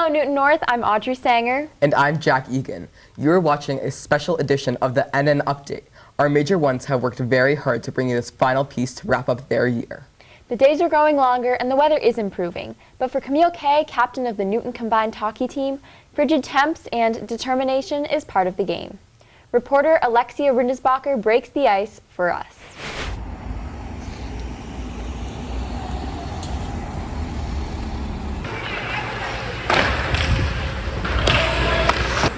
Hello Newton North, I'm Audrey Sanger. And I'm Jack Egan. You're watching a special edition of the NN Update. Our major ones have worked very hard to bring you this final piece to wrap up their year. The days are growing longer and the weather is improving, but for Camille K, captain of the Newton combined hockey team, frigid temps and determination is part of the game. Reporter Alexia R breaks the ice for us.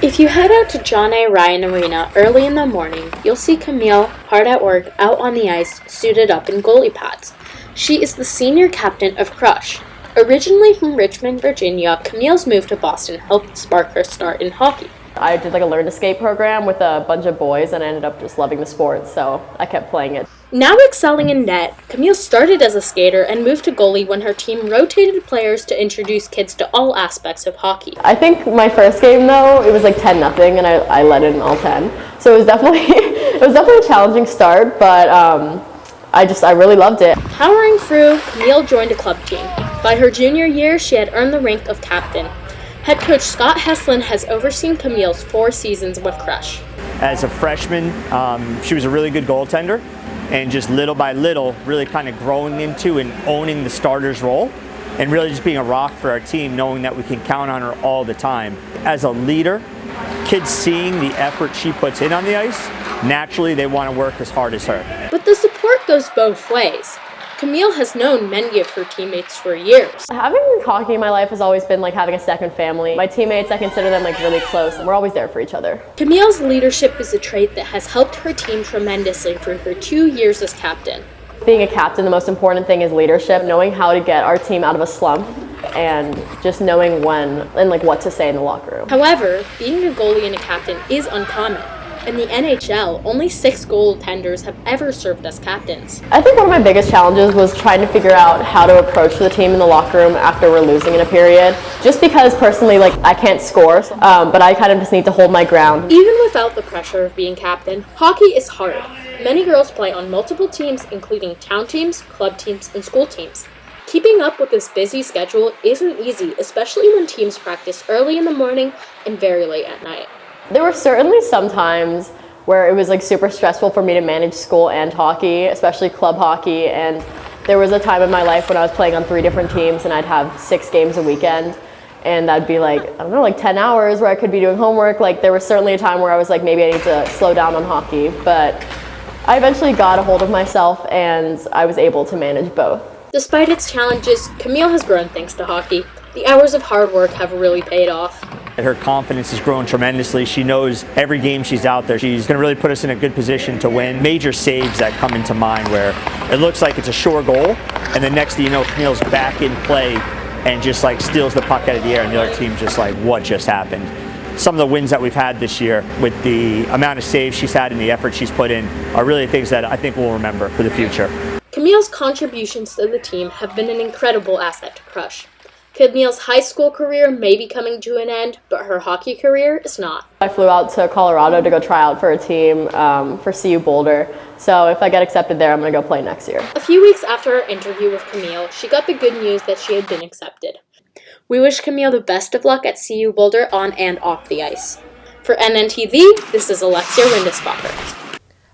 If you head out to John A. Ryan Arena early in the morning, you'll see Camille hard at work out on the ice, suited up in goalie pads. She is the senior captain of Crush. Originally from Richmond, Virginia, Camille's move to Boston helped spark her start in hockey. I did like a learn to skate program with a bunch of boys and I ended up just loving the sport, so I kept playing it. Now excelling in net, Camille started as a skater and moved to goalie when her team rotated players to introduce kids to all aspects of hockey. I think my first game though, it was like 10-0 and I led in all 10. So it was definitely a challenging start, but I really loved it. Powering through, Camille joined a club team. By her junior year, she had earned the rank of captain. Head coach Scott Heslin has overseen Camille's 4 seasons with Crush. As a freshman, she was a really good goaltender, and just little by little, really kind of growing into and owning the starter's role, and really just being a rock for our team, knowing that we can count on her all the time. As a leader, kids seeing the effort she puts in on the ice, naturally they want to work as hard as her. But the support goes both ways. Camille has known many of her teammates for years. Having hockey in my life has always been like having a second family. My teammates, I consider them like really close, and we're always there for each other. Camille's leadership is a trait that has helped her team tremendously through her 2 years as captain. Being a captain, the most important thing is leadership, knowing how to get our team out of a slump and just knowing when and like what to say in the locker room. However, being a goalie and a captain is uncommon. In the NHL, only 6 goaltenders have ever served as captains. I think one of my biggest challenges was trying to figure out how to approach the team in the locker room after we're losing in a period. Just because personally, like, I can't score, but I kind of just need to hold my ground. Even without the pressure of being captain, hockey is hard. Many girls play on multiple teams, including town teams, club teams, and school teams. Keeping up with this busy schedule isn't easy, especially when teams practice early in the morning and very late at night. There were certainly some times where it was like super stressful for me to manage school and hockey, especially club hockey, and there was a time in my life when I was playing on 3 different teams and I'd have 6 games a weekend, and that'd be like, I don't know, like 10 hours where I could be doing homework. Like there was certainly a time where I was like, maybe I need to slow down on hockey, but I eventually got a hold of myself and I was able to manage both. Despite its challenges, Camille has grown thanks to hockey. The hours of hard work have really paid off. Her confidence has grown tremendously. She knows every game she's out there, she's going to really put us in a good position to win. Major saves that come into mind where it looks like it's a sure goal, and the next thing you know, Camille's back in play and just like steals the puck out of the air, and the other team's just like, what just happened? Some of the wins that we've had this year with the amount of saves she's had and the effort she's put in are really things that I think we'll remember for the future. Camille's contributions to the team have been an incredible asset to Crush. Camille's high school career may be coming to an end, but her hockey career is not. I flew out to Colorado to go try out for a team for CU Boulder, so if I get accepted there, I'm going to go play next year. A few weeks after her interview with Camille, she got the good news that she had been accepted. We wish Camille the best of luck at CU Boulder on and off the ice. For NNTV, this is Alexia R.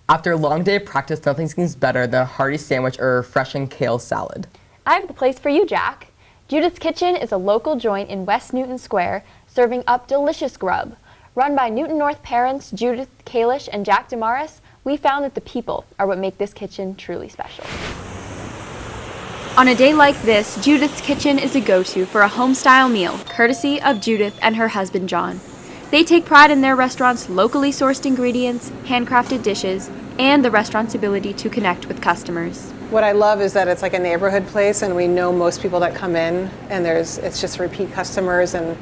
After a long day of practice, nothing seems better than a hearty sandwich or a refreshing kale salad. I have the place for you, Jack. Judith's Kitchen is a local joint in West Newton Square, serving up delicious grub. Run by Newton North parents Judith Kalish and Jack Damaris, we found that the people are what make this kitchen truly special. On a day like this, Judith's Kitchen is a go-to for a home-style meal, courtesy of Judith and her husband John. They take pride in their restaurant's locally sourced ingredients, handcrafted dishes, and the restaurant's ability to connect with customers. What I love is that it's like a neighborhood place, and we know most people that come in, and it's just repeat customers, and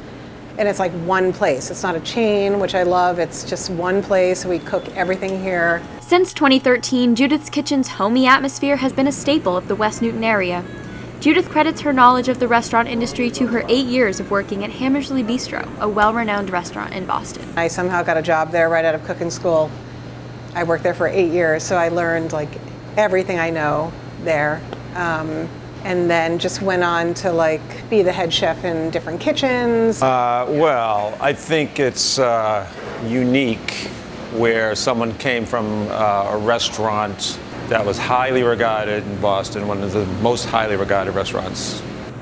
it's like one place. It's not a chain, which I love. It's just one place. We cook everything here. Since 2013, Judith's Kitchen's homey atmosphere has been a staple of the West Newton area. Judith credits her knowledge of the restaurant industry to her 8 years of working at Hammersley Bistro, a well-renowned restaurant in Boston. I somehow got a job there right out of cooking school. I worked there for 8 years, so I learned like everything I know there. and then just went on to like be the head chef in different kitchens. Well, I think it's unique where someone came from a restaurant that was highly regarded in Boston, one of the most highly regarded restaurants.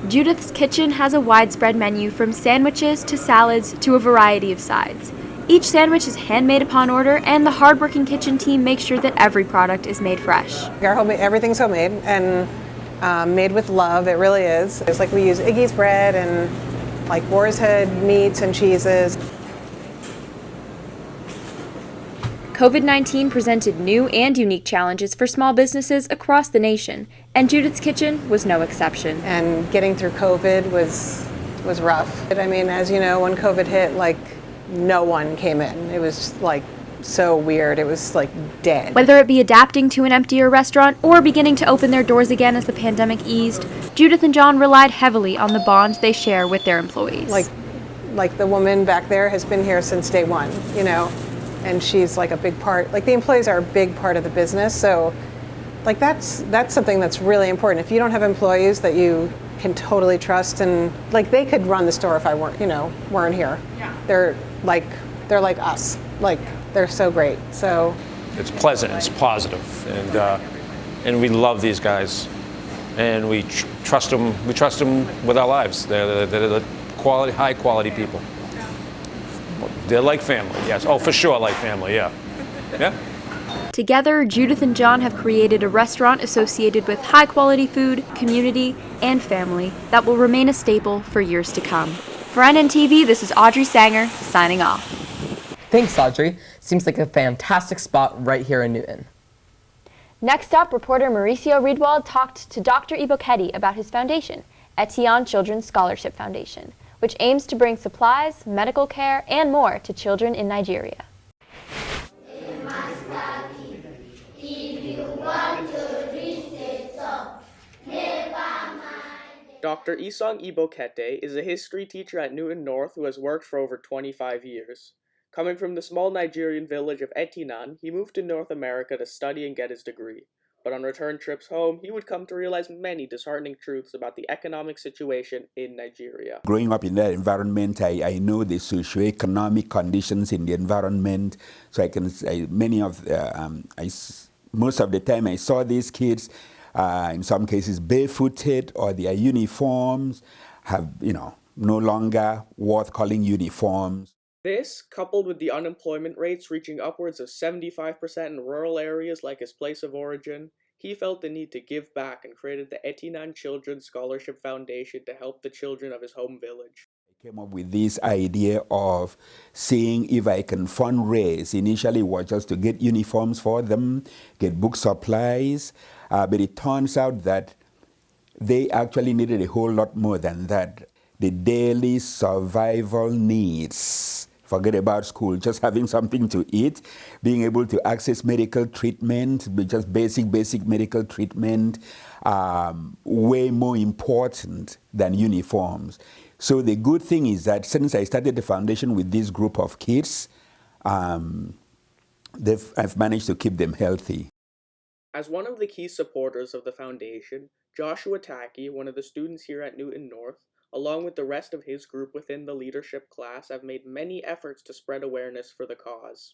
Judith's Kitchen has a widespread menu from sandwiches to salads to a variety of sides. Each sandwich is handmade upon order, and the hardworking kitchen team makes sure that every product is made fresh. Our homemade, everything's homemade and made with love, it really is. It's like we use Iggy's bread and like boar's head meats and cheeses. COVID-19 presented new and unique challenges for small businesses across the nation, and Judith's Kitchen was no exception. And getting through COVID was rough. I mean, as you know, when COVID hit, like no one came in. It was just like so weird. It was like dead. Whether it be adapting to an emptier restaurant or beginning to open their doors again as the pandemic eased, Judith and John relied heavily on the bond they share with their employees. Like the woman back there has been here since day one, you know, and she's like a big part, like the employees are a big part of the business. So like that's something that's really important. If you don't have employees that you can totally trust, and like they could run the store if I weren't here. Yeah. They're like us. Like they're so great. So it's pleasant, it's positive, and we love these guys, and we trust them. We trust them with our lives. They're the quality, high quality people. They're like family, yes. Oh, for sure, like family, yeah. Yeah. Together, Judith and John have created a restaurant associated with high-quality food, community, and family that will remain a staple for years to come. For NNTV, this is Audrey Sanger, signing off. Thanks, Audrey. Seems like a fantastic spot right here in Newton. Next up, reporter Mauricio Riedwald talked to Dr. Ibokette about his foundation, Etienne Children's Scholarship Foundation, which aims to bring supplies, medical care, and more to children in Nigeria. Dr. Isang Ibokette is a history teacher at Newton North who has worked for over 25 years. Coming from the small Nigerian village of Etinan, he moved to North America to study and get his degree. But on return trips home, he would come to realize many disheartening truths about the economic situation in Nigeria. Growing up in that environment, I know the socioeconomic conditions in the environment. So most of the time I saw these kids, in some cases barefooted, or their uniforms have, no longer worth calling uniforms. This, coupled with the unemployment rates reaching upwards of 75% in rural areas like his place of origin, he felt the need to give back and created the Etienne Children's Scholarship Foundation to help the children of his home village. I came up with this idea of seeing if I can fundraise. Initially it was just to get uniforms for them, get book supplies, but it turns out that they actually needed a whole lot more than that. The daily survival needs. Forget about school, just having something to eat, being able to access medical treatment, just basic medical treatment, way more important than uniforms. So the good thing is that since I started the foundation with this group of kids, I've managed to keep them healthy. As one of the key supporters of the foundation, Joshua Taki, one of the students here at Newton North, along with the rest of his group within the leadership class, have made many efforts to spread awareness for the cause.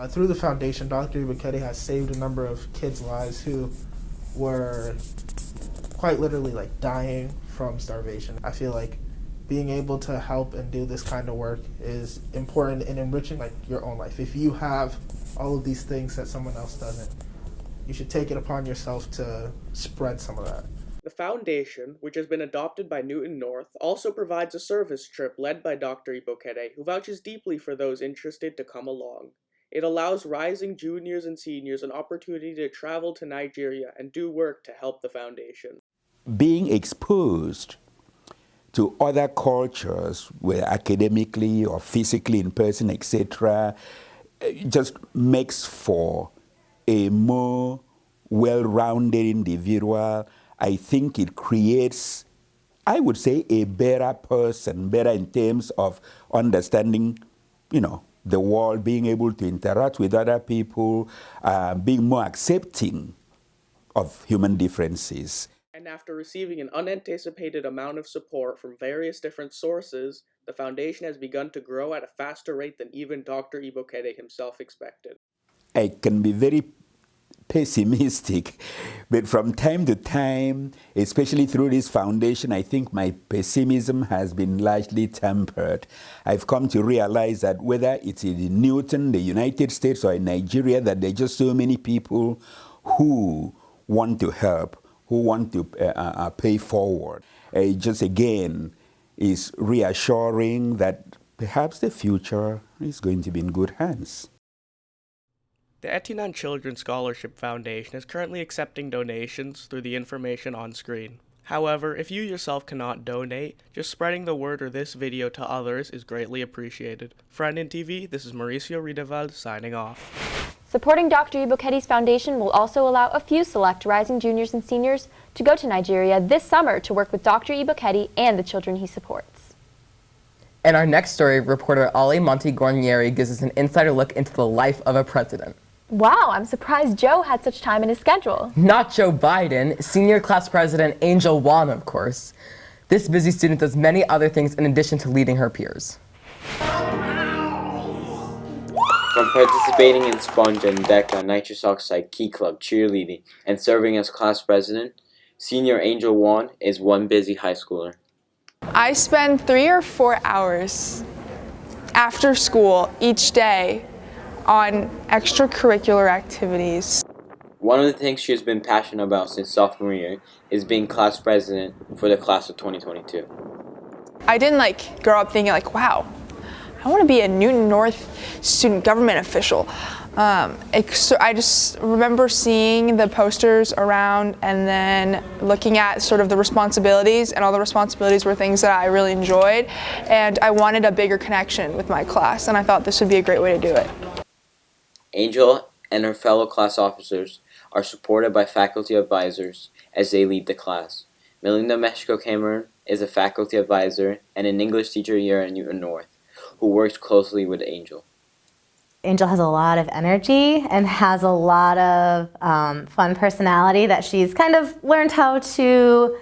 Through the foundation, Dr. Ibokette has saved a number of kids' lives who were quite literally dying from starvation. I feel like being able to help and do this kind of work is important in enriching your own life. If you have all of these things that someone else doesn't, you should take it upon yourself to spread some of that. The foundation, which has been adopted by Newton North, also provides a service trip led by Dr. Ibokette, who vouches deeply for those interested to come along. It allows rising juniors and seniors an opportunity to travel to Nigeria and do work to help the foundation. Being exposed to other cultures, whether academically or physically in person, etc., just makes for a more well-rounded individual. I think it creates, I would say, a better person, better in terms of understanding, the world, being able to interact with other people, being more accepting of human differences. And after receiving an unanticipated amount of support from various different sources, the foundation has begun to grow at a faster rate than even Dr. Ibokette himself expected. I can be very pessimistic, but from time to time, especially through this foundation, I think my pessimism has been largely tempered. I've come to realize that whether it's in Newton, the United States, or in Nigeria, that there are just so many people who want to help, who want to pay forward. It just again is reassuring that perhaps the future is going to be in good hands. The Etienne Children's Scholarship Foundation is currently accepting donations through the information on screen. However, if you yourself cannot donate, just spreading the word or this video to others is greatly appreciated. For NN TV, this is Mauricio Rideval signing off. Supporting Dr. Ibokette's foundation will also allow a few select rising juniors and seniors to go to Nigeria this summer to work with Dr. Ibokette and the children he supports. In our next story, reporter Ali Monti-Guarnieri gives us an insider look into the life of a president. Wow, I'm surprised Joe had such time in his schedule. Not Joe Biden, senior class president Angel Wan, of course. This busy student does many other things in addition to leading her peers. From participating in Sponge and DECA Nitrous Oxide Key Club cheerleading and serving as class president, senior Angel Wan is one busy high schooler. I spend 3 or 4 hours after school each day on extracurricular activities. One of the things she has been passionate about since sophomore year is being class president for the class of 2022. I didn't grow up thinking wow, I want to be a Newton North student government official. I just remember seeing the posters around and then looking at sort of the responsibilities, and all the responsibilities were things that I really enjoyed, and I wanted a bigger connection with my class, and I thought this would be a great way to do it. Angel and her fellow class officers are supported by faculty advisors as they lead the class. Melinda Mexico Cameron is a faculty advisor and an English teacher here at Newton North, who works closely with Angel. Angel has a lot of energy and has a lot of fun personality that she's kind of learned how to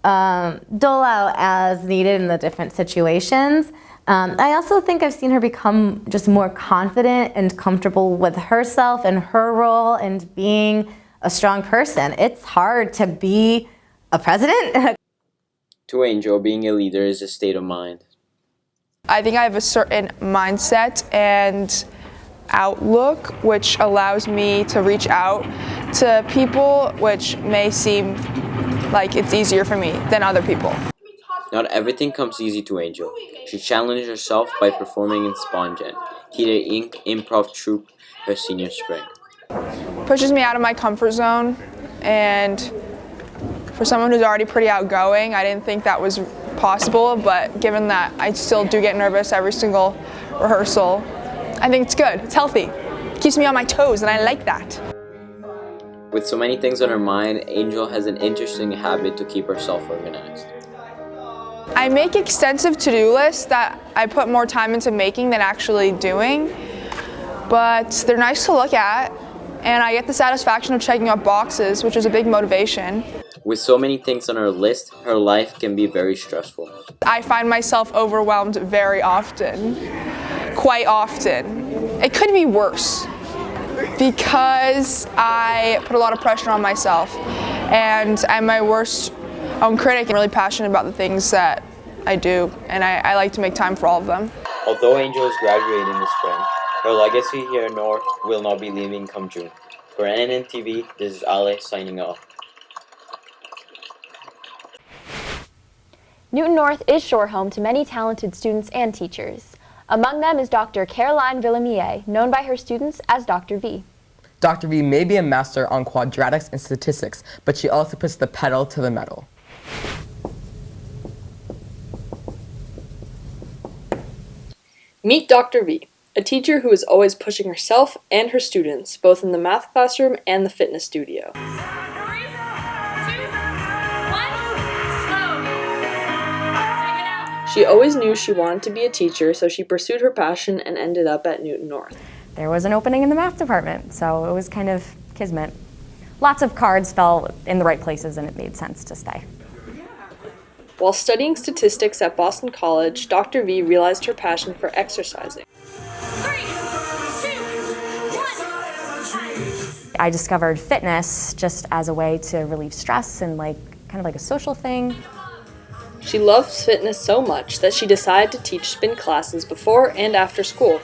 dole out as needed in the different situations. I also think I've seen her become just more confident and comfortable with herself and her role and being a strong person. It's hard to be a president. To Angel, being a leader is a state of mind. I think I have a certain mindset and outlook which allows me to reach out to people, which may seem like it's easier for me than other people. Not everything comes easy to Angel. She challenged herself by performing in Sponge and Theater Inc. improv troupe her senior spring. Pushes me out of my comfort zone, and for someone who's already pretty outgoing, I didn't think that was possible, but given that I still do get nervous every single rehearsal, I think it's good. It's healthy. It keeps me on my toes, and I like that. With so many things on her mind, Angel has an interesting habit to keep herself organized. I make extensive to-do lists that I put more time into making than actually doing, but they're nice to look at, and I get the satisfaction of checking off boxes, which is a big motivation. With so many things on her list, her life can be very stressful. I find myself overwhelmed very often, quite often. It could be worse because I put a lot of pressure on myself, and I'm my worst own critic. I'm really passionate about the things that I do, and I like to make time for all of them. Although Angel is graduating this spring, her legacy here in North will not be leaving come June. For NN TV, this is Ale signing off. Newton North is sure home to many talented students and teachers. Among them is Dr. Caroline Vuilleumier, known by her students as Dr. V. Dr. V may be a master on quadratics and statistics, but she also puts the pedal to the metal. Meet Dr. V, a teacher who is always pushing herself and her students, both in the math classroom and the fitness studio. She always knew she wanted to be a teacher, so she pursued her passion and ended up at Newton North. There was an opening in the math department, so it was kind of kismet. lots of cards fell in the right places and it made sense to stay. While studying statistics at Boston College, Dr. V realized her passion for exercising. I discovered fitness just as a way to relieve stress and kind of like a social thing. She loves fitness so much that she decided to teach spin classes before and after school.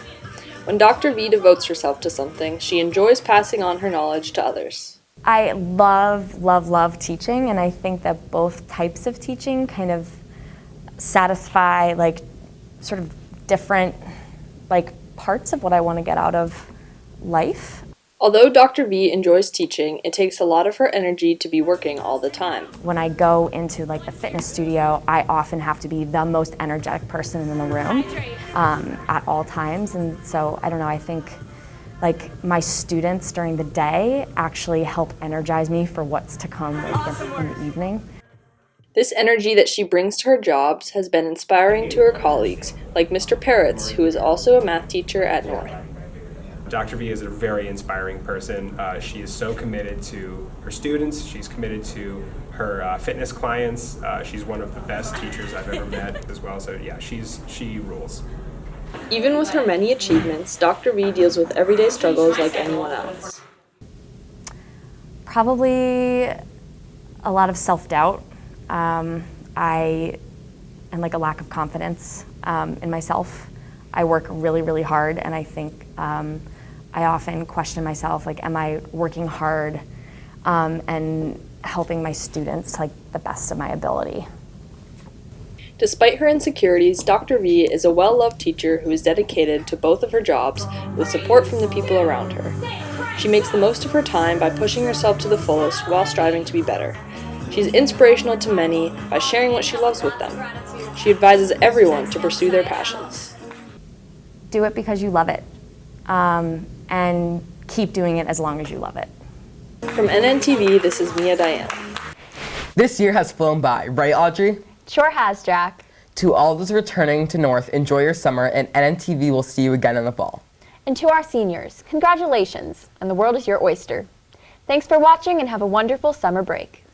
When Dr. V devotes herself to something, she enjoys passing on her knowledge to others. I love teaching, and I think that both types of teaching kind of satisfy sort of different parts of what I want to get out of life. Although Dr. V enjoys teaching, it takes a lot of her energy to be working all the time. When I go into the fitness studio, I often have to be the most energetic person in the room at all times. And so, I don't know, I think my students during the day actually help energize me for what's to come in the evening. This energy that she brings to her jobs has been inspiring to her colleagues, like Mr. Peretz, who is also a math teacher at North. Dr. V is a very inspiring person. She is so committed to her students. She's committed to her fitness clients. She's one of the best teachers I've ever met as well. So yeah, she rules. Even with her many achievements, Dr. V deals with everyday struggles like anyone else. Probably a lot of self-doubt. And a lack of confidence in myself. I work really hard, and I think I often question myself, am I working hard and helping my students the best of my ability? Despite her insecurities, Dr. V is a well-loved teacher who is dedicated to both of her jobs with support from the people around her. She makes the most of her time by pushing herself to the fullest while striving to be better. She's inspirational to many by sharing what she loves with them. She advises everyone to pursue their passions. Do it because you love it, and keep doing it as long as you love it. From NNTV, this is Mia Diane. This year has flown by, right, Audrey? Sure has, Jack. To all those returning to North, enjoy your summer, and NNTV will see you again in the fall. And to our seniors, congratulations, and the world is your oyster. Thanks for watching and have a wonderful summer break.